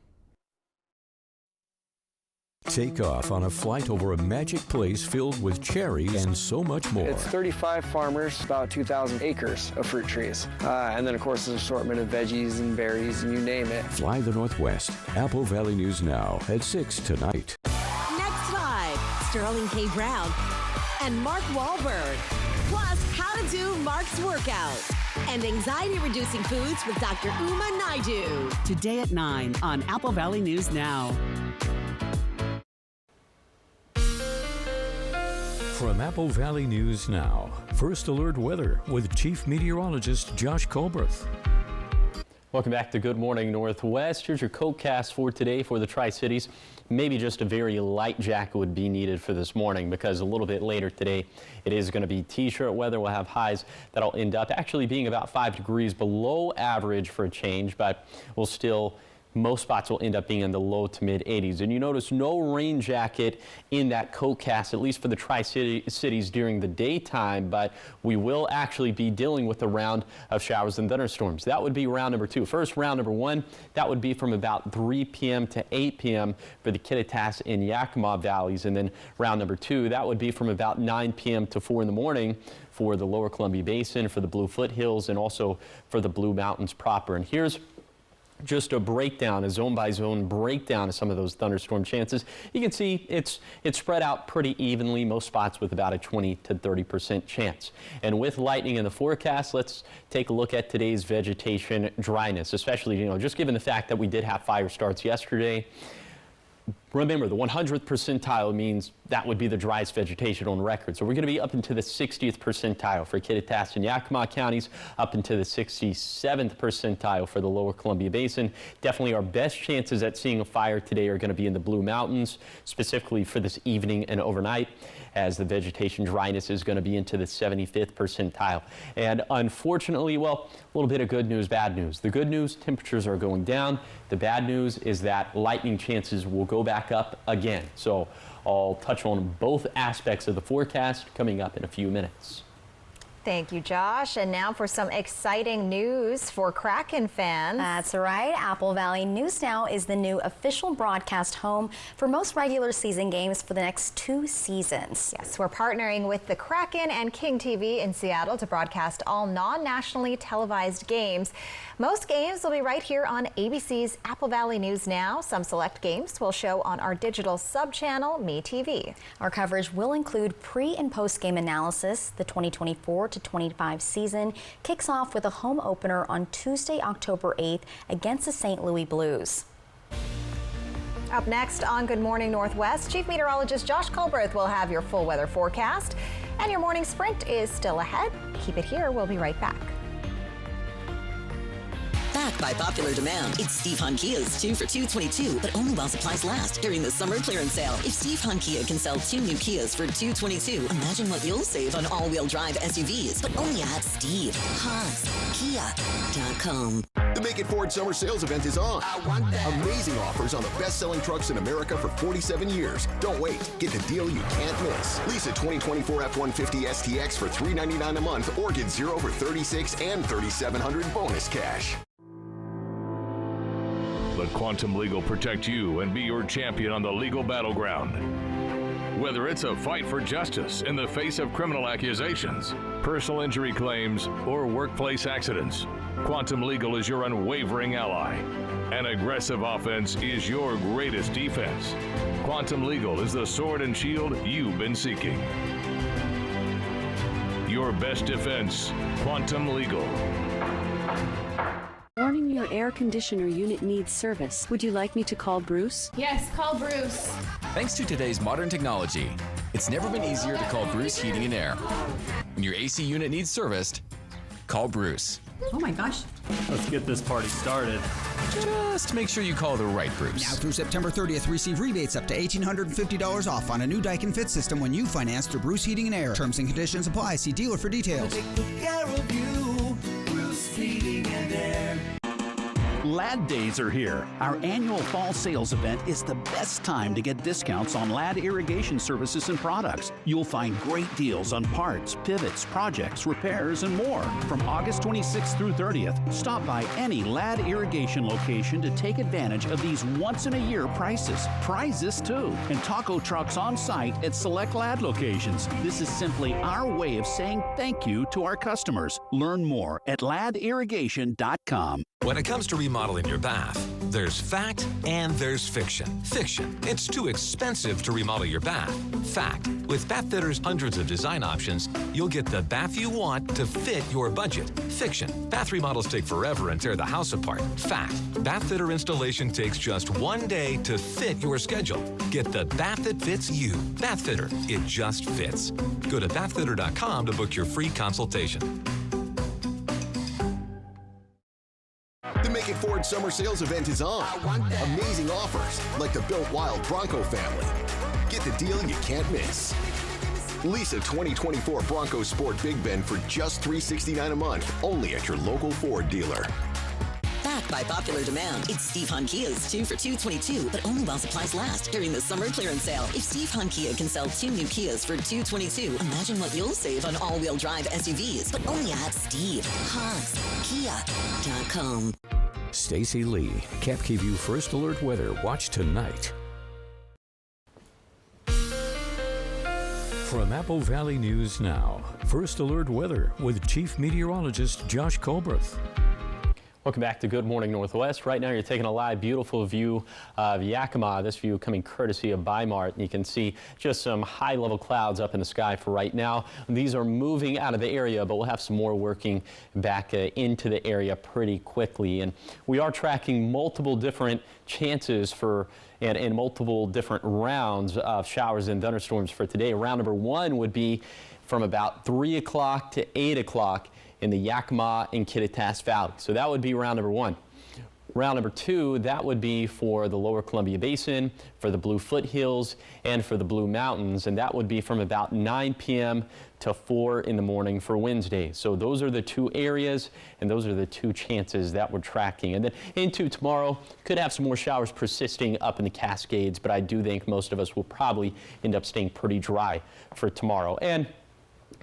Take off on a flight over a magic place filled with cherries and so much more. It's 35 farmers, about 2,000 acres of fruit trees. And then, of course, an assortment of veggies and berries, and you name it. Fly the Northwest. Apple Valley News Now at 6 tonight. Next 5, Sterling K. Brown and Mark Wahlberg. Plus, how to do Mark's workout. And anxiety-reducing foods with Dr. Uma Naidu. Today at 9 on Apple Valley News Now. From Apple Valley News Now, First Alert Weather with Chief Meteorologist Josh Colbert. Welcome back to Good Morning Northwest. Here's your CodeCast for today for the Tri-Cities. Maybe just a very light jacket would be needed for this morning because a little bit later today it is going to be t-shirt weather. We'll have highs that'll end up actually being about 5 degrees below average for a change, but we'll still most spots will end up being in the low to mid 80s. And you notice no rain jacket in that CodeCast, at least for the Tri-Cities during the daytime, but we will actually be dealing with a round of showers and thunderstorms. That would be round number 2. First, round number 1, that would be from about 3 p.m. to 8 p.m. for the Kittitas and Yakima valleys. And then round number 2, that would be from about 9 p.m. to 4 in the morning for the lower Columbia Basin, for the Blue Foothills, and also for the Blue Mountains proper. And here's just a breakdown, a zone-by-zone breakdown of some of those thunderstorm chances. You can see it's spread out pretty evenly, most spots with about a 20 to 30% chance. And with lightning in the forecast, let's take a look at today's vegetation dryness, especially, just given the fact that we did have fire starts yesterday. Remember, the 100th percentile means that would be the driest vegetation on record. So we're going to be up into the 60th percentile for Kittitas and Yakima counties, up into the 67th percentile for the lower Columbia Basin. Definitely our best chances at seeing a fire today are going to be in the Blue Mountains, specifically for this evening and overnight, as the vegetation dryness is going to be into the 75th percentile. And unfortunately, well, a little bit of good news, bad news. The good news, temperatures are going down. The bad news is that lightning chances will go back up again. So I'll touch on both aspects of the forecast coming up in a few minutes. Thank you, Josh. And now for some exciting news for Kraken fans. That's right. Apple Valley News Now is the new official broadcast home for most regular season games for the next 2 seasons. Yes, we're partnering with the Kraken and King TV in Seattle to broadcast all non-nationally televised games. Most games will be right here on ABC's Apple Valley News Now. Some select games will show on our digital sub-channel, MeTV. Our coverage will include pre- and post-game analysis. The 2024-25 season kicks off with a home opener on Tuesday, October 8th against the St. Louis Blues. Up next on Good Morning Northwest, Chief Meteorologist Josh Colbert will have your full weather forecast. And your morning sprint is still ahead. Keep it here. We'll be right back. Back by popular demand, it's Steve Hun Kia's 2 for $222, but only while supplies last during the summer clearance sale. If Steve Hun Kia can sell 2 new Kias for $222, imagine what you'll save on all-wheel drive SUVs, but only at SteveHunKia.com. The Make It Ford Summer Sales Event is on. I want that. Amazing offers on the best-selling trucks in America for 47 years. Don't wait. Get the deal you can't miss. Lease a 2024 F-150 STX for $399 a month or get 0 for $36 and $3,700 bonus cash. Let Quantum Legal protect you and be your champion on the legal battleground. Whether it's a fight for justice in the face of criminal accusations, personal injury claims, or workplace accidents, Quantum Legal is your unwavering ally. An aggressive offense is your greatest defense. Quantum Legal is the sword and shield you've been seeking. Your best defense, Quantum Legal. Warning, your air conditioner unit needs service. Would you like me to call Bruce? Yes, call Bruce. Thanks to today's modern technology, it's never been easier to call Bruce Heating and Air. When your AC unit needs serviced, call Bruce. Oh my gosh. Let's get this party started. Just make sure you call the right Bruce. Now through September 30th, receive rebates up to $1,850 off on a new Daikin Fit system when you finance through Bruce Heating and Air. Terms and conditions apply. See dealer for details. Take good care of you, Bruce Heating and Air. Lad Days are here. Our annual fall sales event is the best time to get discounts on Lad irrigation services and products. You'll find great deals on parts, pivots, projects, repairs, and more. From August 26th through 30th, stop by any Lad irrigation location to take advantage of these once-in-a-year prices. Prizes, too, and taco trucks on site at select Lad locations. This is simply our way of saying thank you to our customers. Learn more at ladirrigation.com. When it comes to remodeling your bath, there's fact and there's fiction. Fiction, it's too expensive to remodel your bath. Fact, with Bath Fitter's hundreds of design options, you'll get the bath you want to fit your budget. Fiction, bath remodels take forever and tear the house apart. Fact, Bath Fitter installation takes just 1 day to fit your schedule. Get the bath that fits you. Bath Fitter, it just fits. Go to bathfitter.com to book your free consultation. The Make It Ford Summer Sales event is on. Amazing offers, like the Built Wild Bronco family. Get the deal you can't miss. Lease a 2024 Bronco Sport Big Bend for just $369 a month, only at your local Ford dealer. Back by popular demand, it's Steve Hunt Kia's 2 for $222, but only while supplies last during the summer clearance sale. If Steve Hunt Kia can sell 2 new Kias for $222, imagine what you'll save on all-wheel drive SUVs, but only at SteveHuntKia.com. Stacy Lee, KapKView First Alert Weather. Watch tonight. From Apple Valley News Now, First Alert Weather with Chief Meteorologist Josh Colbert. Welcome back to Good Morning Northwest. Right now you're taking a live, beautiful view of Yakima. This view coming courtesy of Bi-Mart. And you can see just some high-level clouds up in the sky for right now. These are moving out of the area, but we'll have some more working back into the area pretty quickly. And we are tracking multiple different chances for and multiple different rounds of showers and thunderstorms for today. Round number 1 would be from about 3 o'clock to 8 o'clock in the Yakima and Kittitas Valley. So that would be round number 1. Round number 2, that would be for the lower Columbia Basin, for the Blue Foothills, and for the Blue Mountains. And that would be from about 9 p.m. to 4 in the morning for Wednesday. So those are the 2 areas, and those are the 2 chances that we're tracking. And then into tomorrow, could have some more showers persisting up in the Cascades, but I do think most of us will probably end up staying pretty dry for tomorrow. And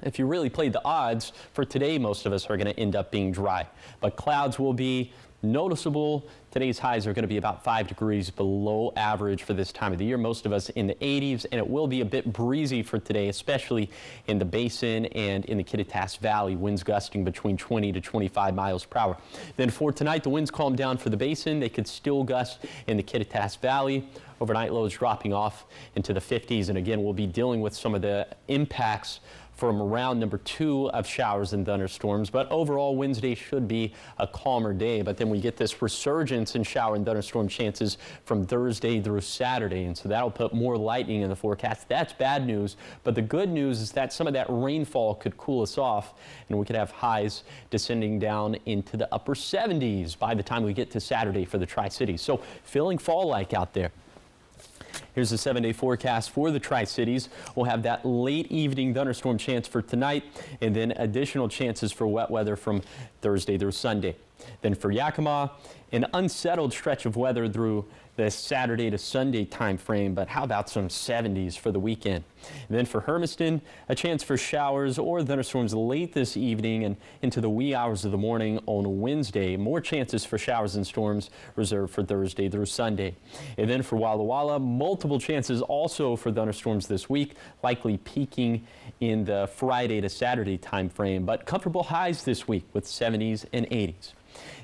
if you really played the odds, for today, most of us are going to end up being dry. But clouds will be noticeable. Today's highs are going to be about 5 degrees below average for this time of the year. Most of us in the 80s, and it will be a bit breezy for today, especially in the basin and in the Kittitas Valley. Winds gusting between 20 to 25 miles per hour. Then for tonight, the winds calm down for the basin. They could still gust in the Kittitas Valley. Overnight lows dropping off into the 50s. And again, we'll be dealing with some of the impacts from round number 2 of showers and thunderstorms. But overall, Wednesday should be a calmer day. But then we get this resurgence in shower and thunderstorm chances from Thursday through Saturday. And so that'll put more lightning in the forecast. That's bad news. But the good news is that some of that rainfall could cool us off, and we could have highs descending down into the upper 70s by the time we get to Saturday for the Tri-Cities. So feeling fall-like out there. Here's the 7-day forecast for the Tri-Cities. We'll have that late evening thunderstorm chance for tonight, and then additional chances for wet weather from Thursday through Sunday. Then for Yakima, an unsettled stretch of weather through the Saturday to Sunday time frame, but how about some 70s for the weekend? And then for Hermiston, a chance for showers or thunderstorms late this evening and into the wee hours of the morning on Wednesday. More chances for showers and storms reserved for Thursday through Sunday. And then for Walla Walla, multiple chances also for thunderstorms this week, likely peaking in the Friday to Saturday time frame, but comfortable highs this week with 70s and 80s.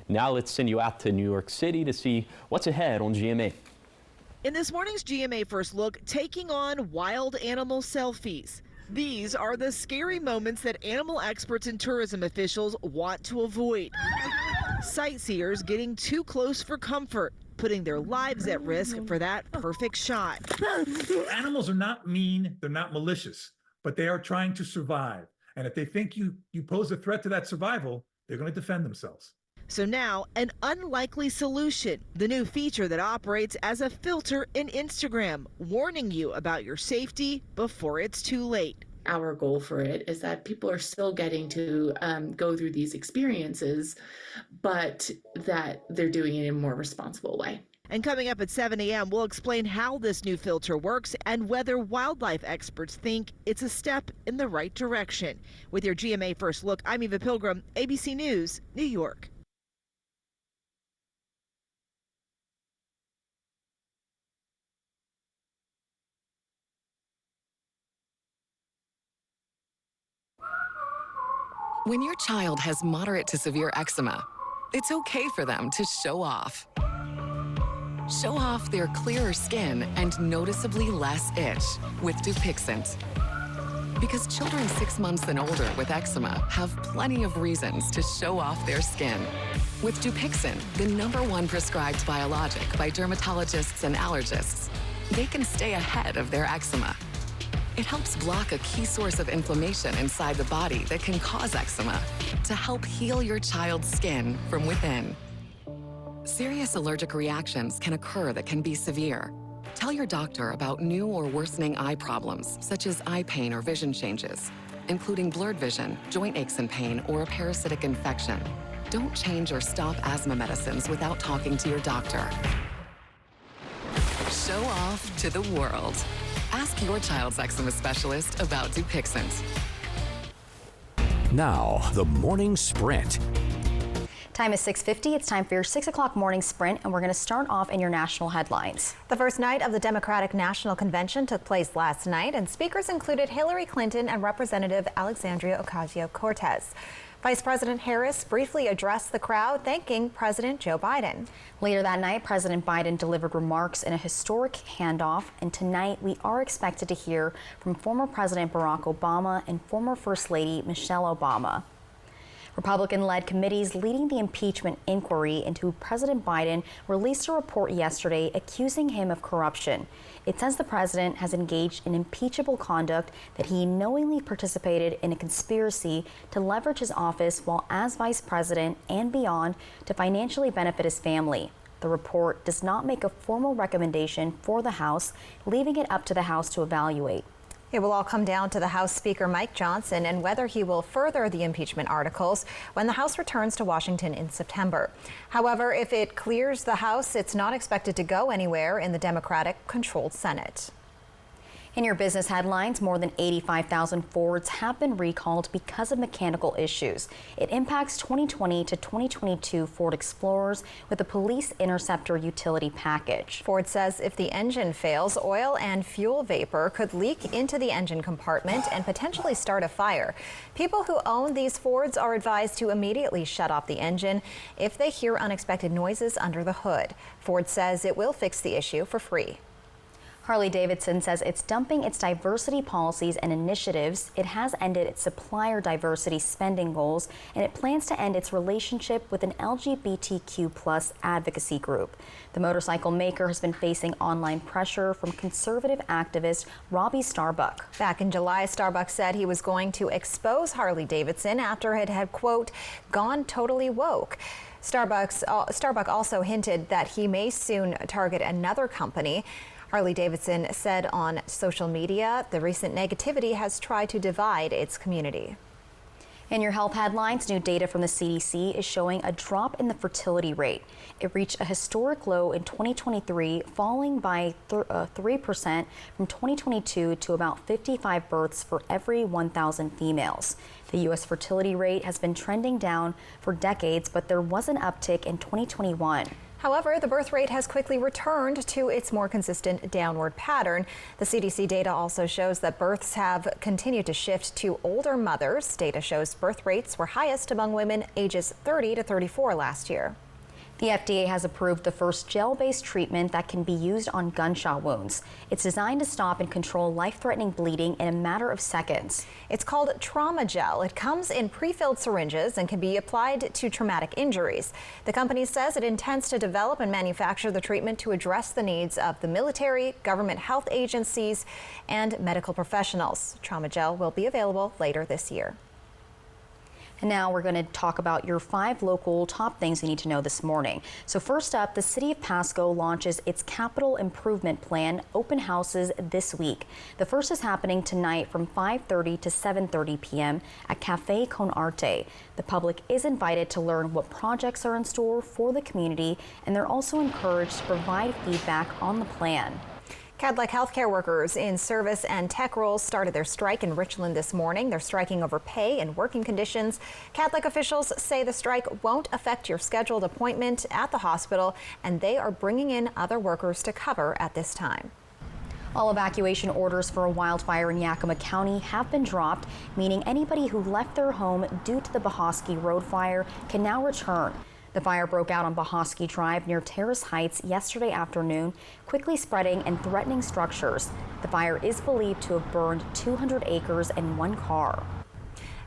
Now let's send you out to New York City to see what's ahead on GMA. In this morning's GMA First Look, taking on wild animal selfies. These are the scary moments that animal experts and tourism officials want to avoid. Sightseers getting too close for comfort, putting their lives at risk for that perfect shot. Animals are not mean, they're not malicious, but they are trying to survive. And if they think you pose a threat to that survival, they're going to defend themselves. So now, an unlikely solution, the new feature that operates as a filter in Instagram, warning you about your safety before it's too late. our goal for it is that people are still getting to go through these experiences, but that they're doing it in a more responsible way. And coming up at 7 a.m., we'll explain how this new filter works and whether wildlife experts think it's a step in the right direction. With your GMA First Look, I'm Eva Pilgrim, ABC News, New York. When your child has moderate to severe eczema, it's okay for them to show off. Show off their clearer skin and noticeably less itch with Dupixent. Because children 6 months and older with eczema have plenty of reasons to show off their skin. With Dupixent, the #1 prescribed biologic by dermatologists and allergists, they can stay ahead of their eczema. It helps block a key source of inflammation inside the body that can cause eczema to help heal your child's skin from within. Serious allergic reactions can occur that can be severe. Tell your doctor about new or worsening eye problems, such as eye pain or vision changes, including blurred vision, joint aches and pain, or a parasitic infection. Don't change or stop asthma medicines without talking to your doctor. Show off to the world. Ask your child's eczema specialist about Dupixent. Now, the morning sprint. Time is 6:50. It's time for your 6 o'clock morning sprint, and we're going to start off in your national headlines. The first night of the Democratic National Convention took place last night, and speakers included Hillary Clinton and Representative Alexandria Ocasio-Cortez. Vice President Harris briefly addressed the crowd, thanking President Joe Biden. Later that night, President Biden delivered remarks in a historic handoff, and tonight we are expected to hear from former President Barack Obama and former First Lady Michelle Obama. Republican-led committees leading the impeachment inquiry into President Biden released a report yesterday accusing him of corruption. It says the president has engaged in impeachable conduct, that he knowingly participated in a conspiracy to leverage his office while as vice president and beyond to financially benefit his family. The report does not make a formal recommendation for the House, leaving it up to the House to evaluate. It will all come down to the House Speaker Mike Johnson and whether he will further the impeachment articles when the House returns to Washington in September. However, if it clears the House, it's not expected to go anywhere in the Democratic-controlled Senate. In your business headlines, more than 85,000 Fords have been recalled because of mechanical issues. It impacts 2020 to 2022 Ford Explorers with the Police Interceptor utility package. Ford says if the engine fails, oil and fuel vapor could leak into the engine compartment and potentially start a fire. People who own these Fords are advised to immediately shut off the engine if they hear unexpected noises under the hood. Ford says it will fix the issue for free. Harley-Davidson says it's dumping its diversity policies and initiatives. It has ended its supplier diversity spending goals, and it plans to end its relationship with an LGBTQ+ advocacy group. The motorcycle maker has been facing online pressure from conservative activist Robbie Starbuck. Back in July, Starbuck said he was going to expose Harley-Davidson after it had, quote, gone totally woke. Starbuck also hinted that he may soon target another company. Harley-Davidson said on social media the recent negativity has tried to divide its community. In your health headlines, new data from the CDC is showing a drop in the fertility rate. It reached a historic low in 2023, falling by 3% from 2022 to about 55 births for every 1,000 females. The U.S. fertility rate has been trending down for decades, but there was an uptick in 2021. However, the birth rate has quickly returned to its more consistent downward pattern. The CDC data also shows that births have continued to shift to older mothers. Data shows birth rates were highest among women ages 30 to 34 last year. The FDA has approved the first gel-based treatment that can be used on gunshot wounds. It's designed to stop and control life-threatening bleeding in a matter of seconds. It's called Trauma Gel. It comes in pre-filled syringes and can be applied to traumatic injuries. The company says it intends to develop and manufacture the treatment to address the needs of the military, government health agencies, and medical professionals. Trauma Gel will be available later this year. And now we're going to talk about your 5 local top things you need to know this morning. So first up, the city of Pasco launches its capital improvement plan open houses this week. The first is happening tonight from 5:30 to 7:30 p.m. at Cafe Con Arte. The public is invited to learn what projects are in store for the community, and they're also encouraged to provide feedback on the plan. Cadillac healthcare workers in service and tech roles started their strike in Richland this morning. They're striking over pay and working conditions. Cadillac officials say the strike won't affect your scheduled appointment at the hospital, and they are bringing in other workers to cover at this time. All evacuation orders for a wildfire in Yakima County have been dropped, meaning anybody who left their home due to the Bohosky Road fire can now return. The fire broke out on Bohosky Drive near Terrace Heights yesterday afternoon, quickly spreading and threatening structures. The fire is believed to have burned 200 acres and 1 car.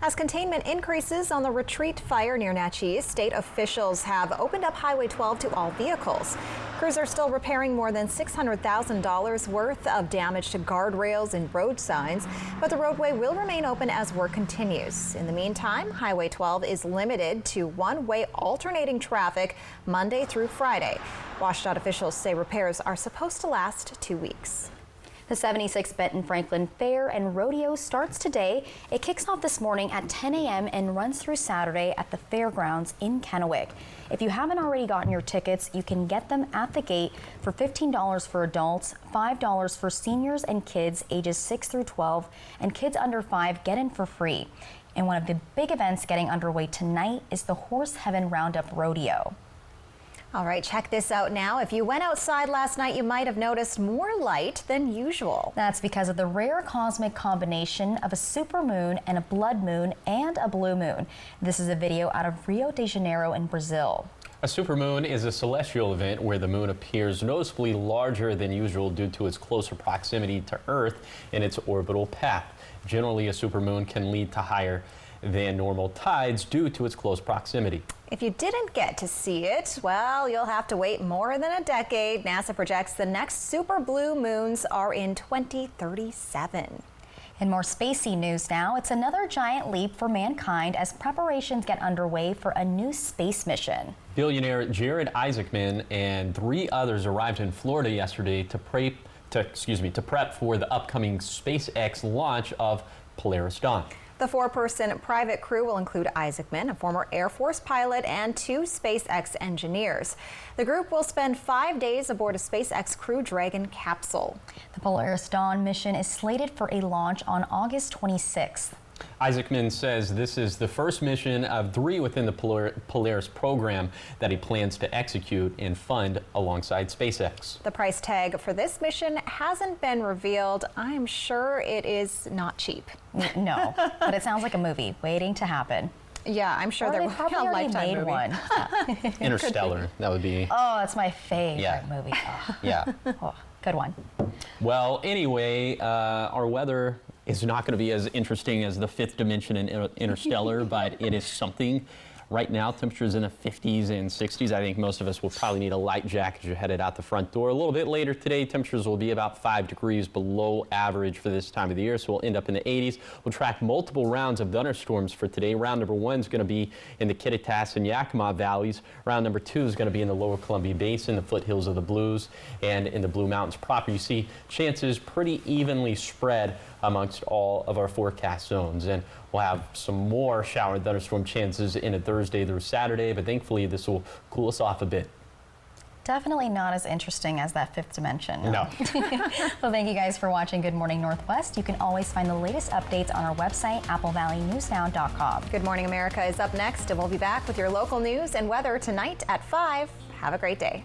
As containment increases on the Retreat fire near Natchez, state officials have opened up Highway 12 to all vehicles. Crews are still repairing more than $600,000 worth of damage to guardrails and road signs, but the roadway will remain open as work continues. In the meantime, Highway 12 is limited to one-way alternating traffic Monday through Friday. WashDOT officials say repairs are supposed to last 2 weeks. The 76th Benton Franklin Fair and Rodeo starts today. It kicks off this morning at 10 a.m. and runs through Saturday at the fairgrounds in Kennewick. If you haven't already gotten your tickets, you can get them at the gate for $15 for adults, $5 for seniors and kids ages 6 through 12, and kids under 5 get in for free. And one of the big events getting underway tonight is the Horse Heaven Roundup Rodeo. All right, check this out now. If you went outside last night, you might have noticed more light than usual. That's because of the rare cosmic combination of a supermoon and a blood moon and a blue moon. This is a video out of Rio de Janeiro in Brazil. A supermoon is a celestial event where the moon appears noticeably larger than usual due to its closer proximity to Earth in its orbital path. Generally, a supermoon can lead to higher than normal tides due to its close proximity. If you didn't get to see it, well, you'll have to wait more than a decade. NASA projects the next super blue moons are in 2037. In more spacey news now, it's another giant leap for mankind as preparations get underway for a new space mission. Billionaire Jared Isaacman and 3 others arrived in Florida yesterday to prep for the upcoming SpaceX launch of Polaris Dawn. The 4-person private crew will include Isaacman, a former Air Force pilot, and 2 SpaceX engineers. The group will spend 5 days aboard a SpaceX Crew Dragon capsule. The Polaris Dawn mission is slated for a launch on August 26th. Isaacman says this is the first mission of 3 within the Polaris program that he plans to execute and fund alongside SpaceX. The price tag for this mission hasn't been revealed. I'm sure it is not cheap. No, but it sounds like a movie waiting to happen. Yeah, I'm sure there will be a Lifetime movie. One. Interstellar, that would be. Oh, that's my favorite movie. Oh. Yeah. Oh, good one. Well, anyway, our weather is not going to be as interesting as the 5th dimension in Interstellar, but it is something. Right now, temperatures in the 50s and 60s. I think most of us will probably need a light jacket as you're headed out the front door. A little bit later today, temperatures will be about 5 degrees below average for this time of the year, so we'll end up in the 80s. We'll track multiple rounds of thunderstorms for today. Round number 1 is going to be in the Kittitas and Yakima valleys. Round number 2 is going to be in the lower Columbia Basin, the foothills of the Blues, and in the Blue Mountains proper. You see chances pretty evenly spread amongst all of our forecast zones. And we'll have some more shower and thunderstorm chances in a Thursday through Saturday, but thankfully this will cool us off a bit. Definitely not as interesting as that 5th dimension. No. Well, thank you guys for watching Good Morning Northwest. You can always find the latest updates on our website, applevalleyNewsNow.com. Good Morning America is up next, and we'll be back with your local news and weather tonight at 5. Have a great day.